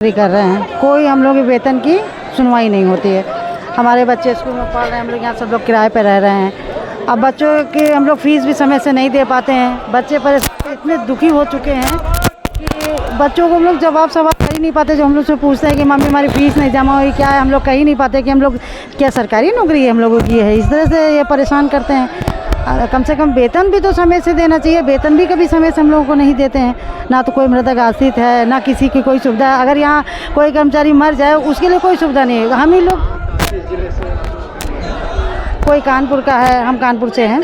कर रहे हैं, कोई हम लोग के वेतन की सुनवाई नहीं होती है। हमारे बच्चे स्कूल में पढ़ रहे हैं, हम लोग यहाँ सब लोग किराए पे रह रहे हैं। अब बच्चों की हम लोग फीस भी समय से नहीं दे पाते हैं। बच्चे परेशान इतने दुखी हो चुके हैं कि बच्चों को हम लोग जवाब सवाल कर ही नहीं पाते। जो हम लोग से पूछते हैं कि मम्मी हमारी फीस नहीं जमा हुई, क्या है, हम लोग कह ही नहीं पाते कि हम लोग क्या सरकारी नौकरी है हम लोगों की है। इस तरह से ये परेशान करते हैं। कम से कम वेतन भी तो समय से देना चाहिए। वेतन भी कभी समय से हम लोगों को नहीं देते हैं। ना तो कोई मृतक आश्रित है, ना किसी की कोई सुविधा है। अगर यहाँ कोई कर्मचारी मर जाए उसके लिए कोई सुविधा नहीं है। हम ही लोग, कोई कानपुर का है, हम कानपुर से हैं,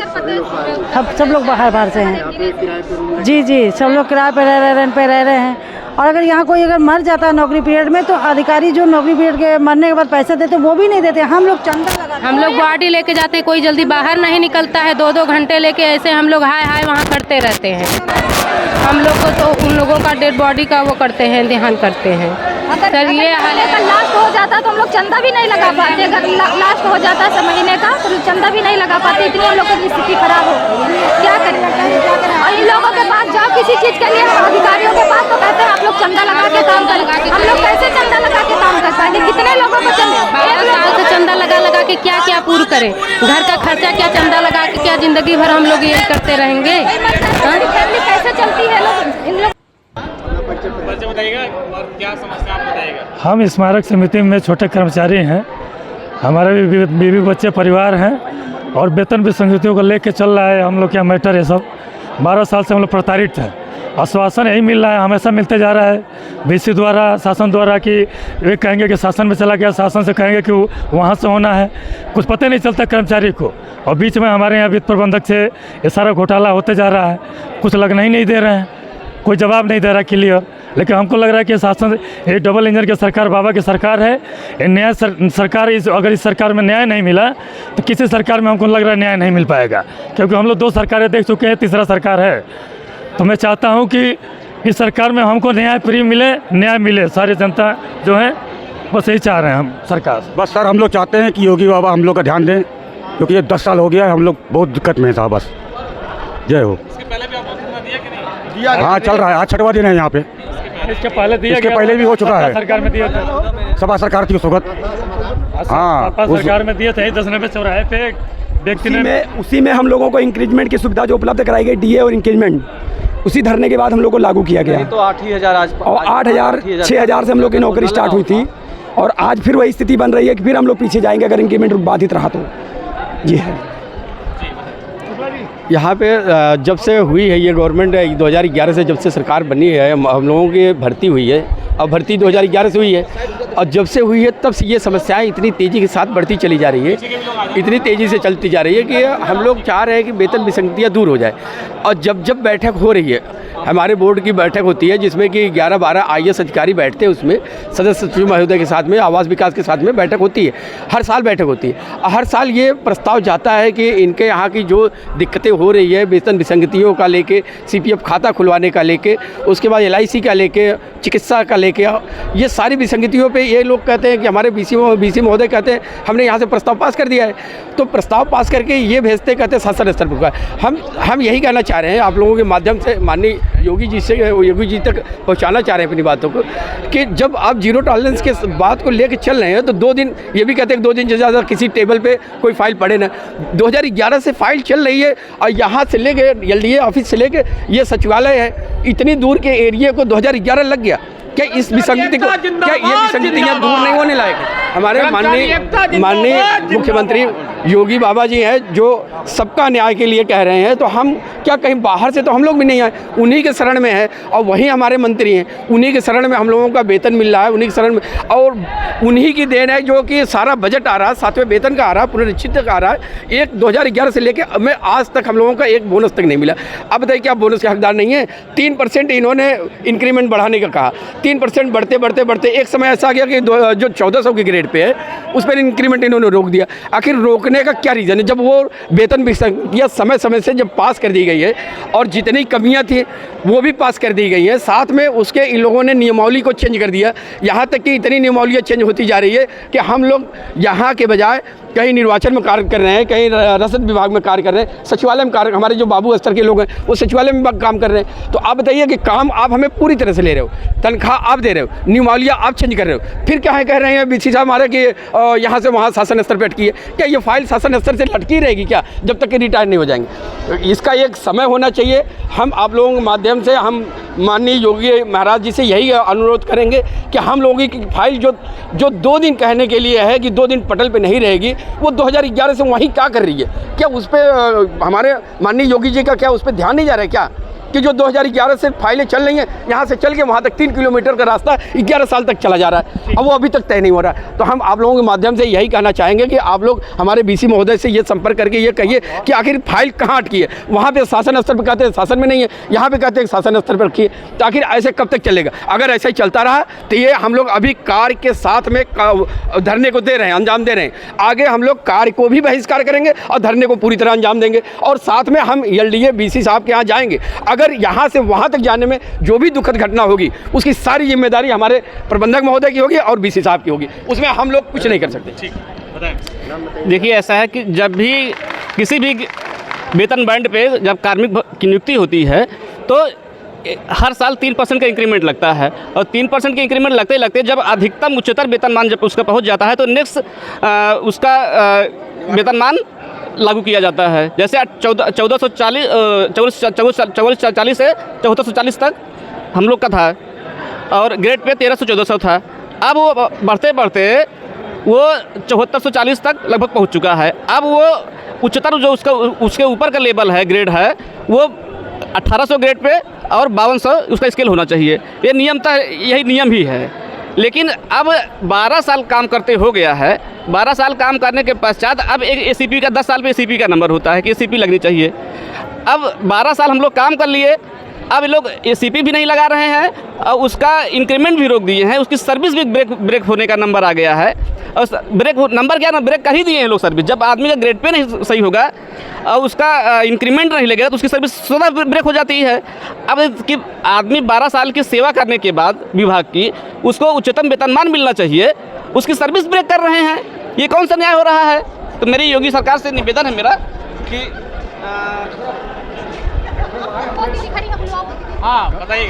सब लोग बाहर से हैं। जी, सब लोग किराए पे रह रहे हैं। और अगर यहाँ कोई अगर मर जाता है नौकरी पीरियड में, तो अधिकारी जो नौकरी पीरियड के मरने के बाद पैसे देते वो भी नहीं देते। हम लोग चंदा लगाते, हम लोग बॉडी लेके जाते हैं, कोई जल्दी बाहर नहीं निकलता है। 2-2 घंटे लेके ऐसे हम लोग हाय वहाँ करते रहते हैं। हम लोग को तो उन लोगों का डेड बॉडी का वो करते हैं, ध्यान करते हैं। सर ये हाल है, लास्ट हो जाता तो हम लोग चंदा भी नहीं लगा पाते। अगर लास्ट हो जाता है महीने का तो चंदा भी नहीं लगा पाते। इतनी हम लोग की स्थिति खराब हो गई है, क्या करें। और इन लोगों के पास जाओ किसी चीज़ के लिए, अधिकारियों के पास, तो कहते हैं आप लोग चंदा लगा के काम करें। हम लोग कैसे चंदा लगा के काम कर पाएंगे? कितने लोगों को चंदा लगा के क्या पूर्ण करें? घर का खर्चा क्या चंदा लगा के क्या जिंदगी भर हम लोग यही करते रहेंगे? फैमिली कैसे चलती है? लोग बताइएगा और क्या समस्या आप बताइएगा। हम स्मारक समिति में छोटे कर्मचारी हैं। हमारे भी बीवी बच्चे परिवार हैं और वेतन भी संगतियों को लेके चल रहा है। हम लोग क्या मैटर है सब 12 साल से हम लोग प्रताड़ित हैं। आश्वासन यही मिल रहा है, हमेशा मिलते जा रहा है बीसी द्वारा, शासन द्वारा, कि वे कहेंगे कि शासन में चला गया, शासन से कहेंगे कि वहाँ से होना है। कुछ पता नहीं चलता कर्मचारी को। और बीच में हमारे यहाँ वित्त प्रबंधक से ये सारा घोटाला होते जा रहा है। कुछ लगना ही नहीं दे रहे हैं, कोई जवाब नहीं दे रहा क्लियर। लेकिन हमको लग रहा है कि शासन, ये डबल इंजन की सरकार बाबा की सरकार है। ये न्याय सरकार, अगर इस सरकार में न्याय नहीं मिला तो किसी सरकार में हमको लग रहा है न्याय नहीं मिल पाएगा। क्योंकि हम लोग 2 सरकारें देख चुके हैं, तीसरा सरकार है। तो मैं चाहता हूं कि इस सरकार में हमको न्याय फ्री मिले, न्याय मिले। सारी जनता जो है बस यही चाह रहे हैं हम सरकार से। बस सर हम लोग चाहते हैं कि योगी बाबा हम लोग का ध्यान दें, क्योंकि ये 10 साल हो गया है, हम लोग बहुत दिक्कत में था। बस जय हो। इसके पहले भी आपको दिया कि नहीं? हाँ चल रहा है, आज 6वां दिन है यहाँ पे। इसके पहले दिया, इसके पहले भी हो चुका है। सरकार में दिया था, सभा सरकार थी उस वक्त। हाँ सरकार में दिए थे 10 नंबर चौराहे पे व्यक्ति ने। उसी में हम लोगों को इंक्रीजमेंट की सुविधा जो उपलब्ध कराई गई, डीए और इंक्रीजमेंट, उसी धरने के बाद हम लोग को लागू किया गया। तो 8,000 आज, और 8,000 6,000 से हम लोग की नौकरी स्टार्ट हुई थी। और आज फिर वही स्थिति बन रही है कि फिर हम लोग पीछे जाएंगे अगर इंक्रीमेंट बाधित रहा तो। जी है, यहाँ पे जब से हुई है ये गवर्नमेंट, 2011 से जब से सरकार बनी है, हम लोगों की भर्ती हुई है। अब भर्ती 2011 से हुई है और जब से हुई है तब से ये समस्याएं इतनी तेज़ी के साथ बढ़ती चली जा रही है, इतनी तेज़ी से चलती जा रही है कि हम लोग चाह रहे हैं कि वेतन विसंगतियाँ दूर हो जाए। और जब बैठक हो रही है, हमारे बोर्ड की बैठक होती है जिसमें कि 11-12 IAS अधिकारी बैठते हैं, उसमें सदस्य सचिव महोदय के साथ में, आवास विकास के साथ में बैठक होती है। हर साल बैठक होती है। हर साल ये प्रस्ताव जाता है कि इनके यहाँ की जो दिक्कतें हो रही है वेतन विसंगतियों का लेके, CPF खाता खुलवाने का लेके, उसके बाद LIC का लेके, चिकित्सा का लेके, ये सारी विसंगतियों पे ये लोग कहते हैं कि हमारे BC महोदय कहते हैं हमने यहाँ से प्रस्ताव पास कर दिया है। तो प्रस्ताव पास करके ये भेजते कहते हैं शासन स्तर पर। हम यही कहना चाह रहे हैं आप लोगों के माध्यम से, माननीय योगी जी तक पहुँचाना चाह रहे हैं अपनी बातों को, कि जब आप जीरो टॉलरेंस के बात को लेकर चल रहे हैं तो 2 दिन, ये भी कहते हैं 2 दिन से ज़्यादा किसी टेबल पे कोई फाइल पड़े ना। 2011 से फाइल चल रही है और यहाँ से लेके LDA ऑफिस से लेके ये सचिवालय है, इतनी दूर के एरिया को 2011 लग गया। क्या इस विसंगति को, क्या ये विसंगतियाँ दूर नहीं होने लायक है? हमारे माननीय मुख्यमंत्री योगी बाबा जी हैं जो सबका न्याय के लिए कह रहे हैं। तो हम क्या कहीं बाहर से तो हम लोग भी नहीं आए, उन्हीं के शरण में है। और वही हमारे मंत्री हैं, उन्हीं के शरण में हम लोगों का वेतन मिल रहा है, उन्हीं के शरण में। और उन्हीं की देन है जो कि सारा बजट आ रहा है, 7वें वेतन का आ रहा है, पुनरीक्षित का आ रहा है। 2011 से लेकर हमें आज तक हम लोगों का एक बोनस तक नहीं मिला। अब बताइए क्या बोनस के हकदार नहीं है? 3% इन्होंने इंक्रीमेंट बढ़ाने का कहा। 3% बढ़ते एक समय ऐसा आ गया कि जो 1400 के ग्रेड पे है उस पर इंक्रीमेंट इन्होंने रोक दिया। आखिर रोकने का क्या रीज़न है? जब वो वेतन विसंगतियाँ समय समय से जब पास कर दी गई है और जितनी कमियाँ थी वो भी पास कर दी गई हैं, साथ में उसके इन लोगों ने नियमावली को चेंज कर दिया। यहाँ तक कि इतनी नियमावलियाँ चेंज होती जा रही है कि हम लोग यहाँ के बजाय कहीं निर्वाचन में कार्य कर रहे हैं, कहीं रसद विभाग में कार्य कर रहे हैं, सचिवालय में कार्य, हमारे जो बाबू स्तर के लोग हैं वो सचिवालय में काम कर रहे हैं। तो आप बताइए कि काम आप हमें पूरी तरह से ले रहे हो, तनख्वाह आप दे रहे हो, नियमावलियाँ आप चेंज कर रहे हो, फिर क्या है कह रहे हैं बीसी साहब हमारे कि यहाँ से वहाँ शासन स्तर पर अटकी है। क्या ये फाइल शासन स्तर से लटकी रहेगी क्या जब तक कि रिटायर नहीं हो जाएंगे? इसका एक समय होना चाहिए। हम आप लोगों के माध्यम से हम माननीय योगी महाराज जी से यही अनुरोध करेंगे कि हम लोगों की फाइल जो 2 दिन कहने के लिए है कि 2 दिन पटल पे नहीं रहेगी, वो 2011 से वहीं क्या कर रही है? क्या उस पर हमारे माननीय योगी जी का क्या उस पर ध्यान नहीं जा रहा है क्या कि जो 2011 से फाइलें चल रही हैं, यहाँ से चल के वहाँ तक 3 किलोमीटर का रास्ता 11 साल तक चला जा रहा है, अब वो अभी तक तय नहीं हो रहा है। तो हम आप लोगों के माध्यम से यही कहना चाहेंगे कि आप लोग हमारे बीसी महोदय से ये संपर्क करके ये कहिए कि आखिर फाइल कहाँ अटकी है। वहाँ पे शासन स्तर पर कहते हैं शासन में नहीं है, यहाँ पे कहते हैं शासन स्तर पर रखी है। तो आखिर ऐसे कब तक चलेगा? अगर ऐसा ही चलता रहा तो ये हम लोग अभी कार्य के साथ में धरने को दे रहे हैं, अंजाम दे रहे हैं, आगे हम लोग कार्य को भी बहिष्कार करेंगे और धरने को पूरी तरह अंजाम देंगे। और साथ में हम एलडीए बीसी साहब के यहाँ जाएंगे। अगर यहाँ से वहाँ तक जाने में जो भी दुखद घटना होगी उसकी सारी जिम्मेदारी हमारे प्रबंधक महोदय की होगी और बीसी साहब की होगी, उसमें हम लोग कुछ नहीं कर सकते। ठीक बताएं। देखिए ऐसा है कि जब भी किसी भी वेतन बैंड पे जब कार्मिक की नियुक्ति होती है तो हर साल 3% का इंक्रीमेंट लगता है और 3% के इंक्रीमेंट लगते ही लगते जब अधिकतम उच्चतर वेतनमान जब उसका पहुंच जाता है तो नेक्स्ट उसका वेतनमान लागू किया जाता है। जैसे 1440 से 1440 तक हम लोग का था और ग्रेड पे 1300-1400 था। अब वो बढ़ते बढ़ते वो 7440 तक लगभग पहुंच चुका है। अब वो उच्चतर जो उसके ऊपर का लेवल है, ग्रेड है, वो 1800 ग्रेड पे और 5200 उसका स्केल होना चाहिए। ये नियमतः यही नियम ही है। लेकिन अब 12 साल काम करते हो गया है, 12 साल काम करने के पश्चात अब एक एसीपी का 10 साल पे एसीपी का नंबर होता है कि एसीपी लगनी चाहिए। अब 12 साल हम लोग काम कर लिए, अब लोग एसीपी भी नहीं लगा रहे हैं और उसका इंक्रीमेंट भी रोक दिए हैं, उसकी सर्विस भी ब्रेक होने का नंबर आ गया है। और नंबर क्या ना ब्रेक कर ही दिए हैं लोग सर्विस। जब आदमी का ग्रेड पे नहीं सही होगा और उसका इंक्रीमेंट नहीं लगेगा तो उसकी सर्विस स्वतः ब्रेक हो जाती है। अब कि आदमी 12 साल की सेवा करने के बाद विभाग की उसको उच्चतम वेतनमान मिलना चाहिए, उसकी सर्विस ब्रेक कर रहे हैं, ये कौन सा न्याय हो रहा है? तो मेरी योगी सरकार से निवेदन है मेरा कि हाँ बताइए।